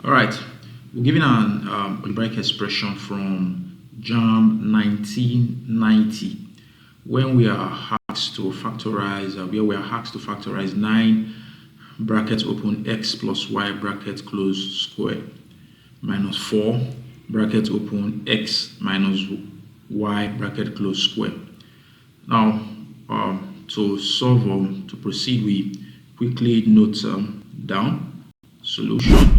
All right, we're given an algebraic expression from JAMB 1990 when we are asked to factorize, 9 bracket open x plus y bracket close square minus 4 bracket open x minus y bracket close square. Now, to solve or to proceed, we quickly note down solution.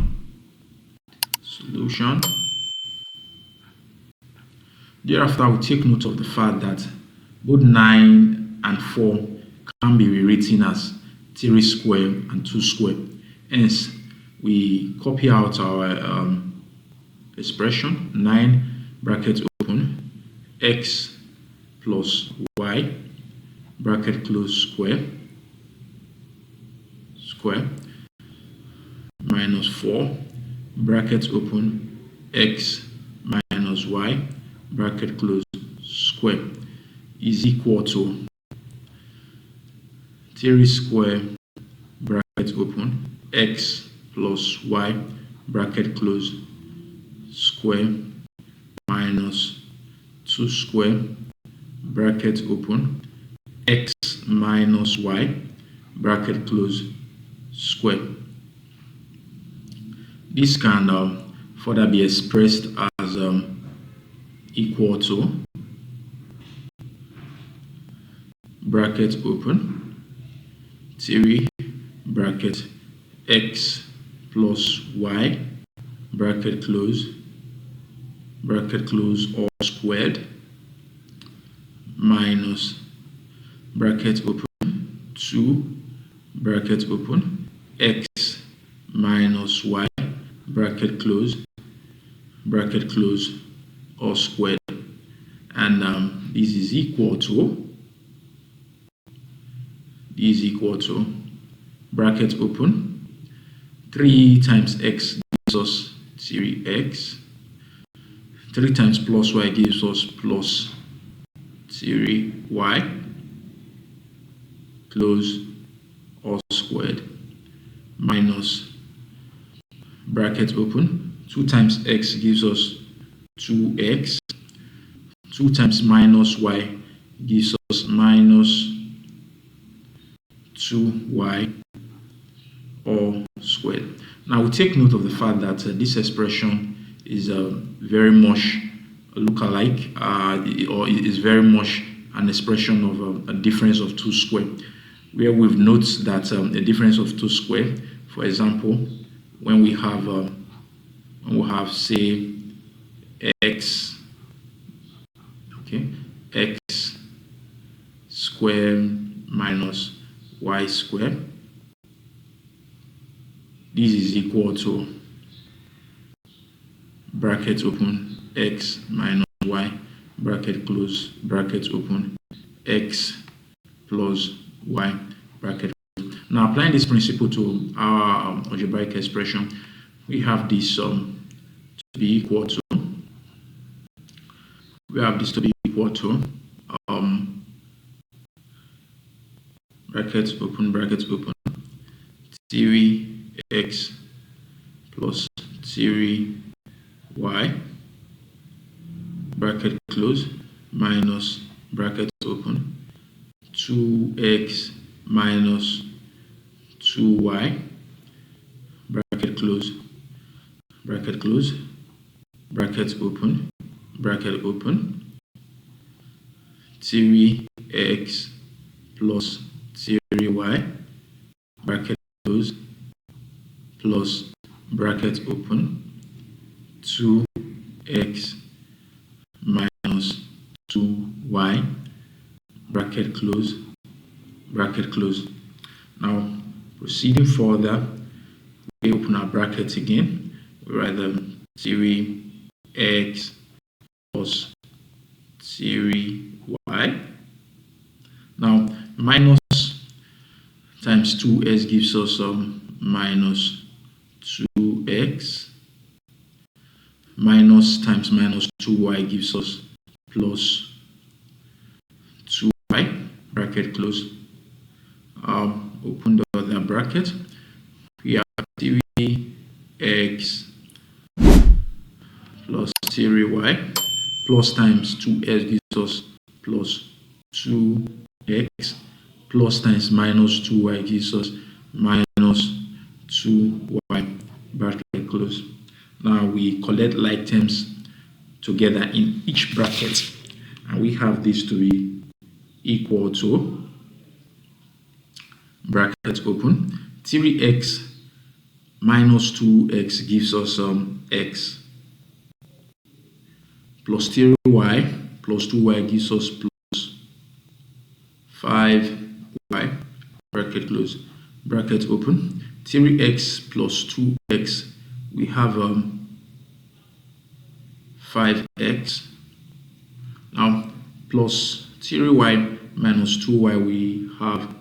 Thereafter, we take note of the fact that both 9 and 4 can be rewritten as 3 square and 2 square. Hence, we copy out our expression 9 bracket open x plus y bracket close square minus 4 bracket open x minus y bracket close square is equal to 3 square bracket open x plus y bracket close square minus 2 square bracket open x minus y bracket close square. This can further be expressed as equal to bracket open 3 bracket x plus y bracket close all squared minus bracket open 2 bracket open x minus y bracket close all squared, and this is equal to bracket open 3 times x gives us 3x, 3 times plus y gives us plus 3y close all squared minus bracket open 2 times x gives us 2x, 2 times minus y gives us minus 2y all squared. Now we take note of the fact that this expression is very much look-alike, or is very much an expression of a difference of 2 square, where we've noted that a difference of 2 square, for example, when we have say x square minus y square, this is equal to bracket open x minus y bracket close bracket open x plus y bracket close. Now, applying this principle to our algebraic expression, we have this to be equal to bracket open 3x plus 3y bracket close minus bracket open 2x minus 2y bracket close bracket open 3x plus 3y bracket close plus bracket open 2x minus 2y bracket close. Now, proceeding further, we open our bracket again. We write 3x plus 3y. Now, minus times 2x gives us minus 2x. Minus times minus 2y gives us plus 2y bracket close. Open the other bracket. We have 3x 3y plus times 2x gives us plus 2x plus times minus 2y gives us minus 2y, bracket close. Now we collect like terms together in each bracket, and we have this to be equal to, bracket open, 3x minus 2x gives us x, plus 3y plus 2y gives us plus 5y, bracket close, bracket open, 3x plus 2x, we have 5x. Now plus 3y minus 2y, we have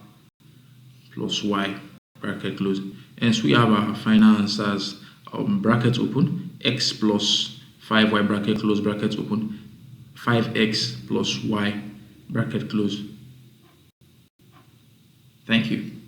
plus y, bracket close. Hence we have our final answers, bracket open, x plus 5y, bracket close, bracket open, 5x plus y, bracket close. Thank you.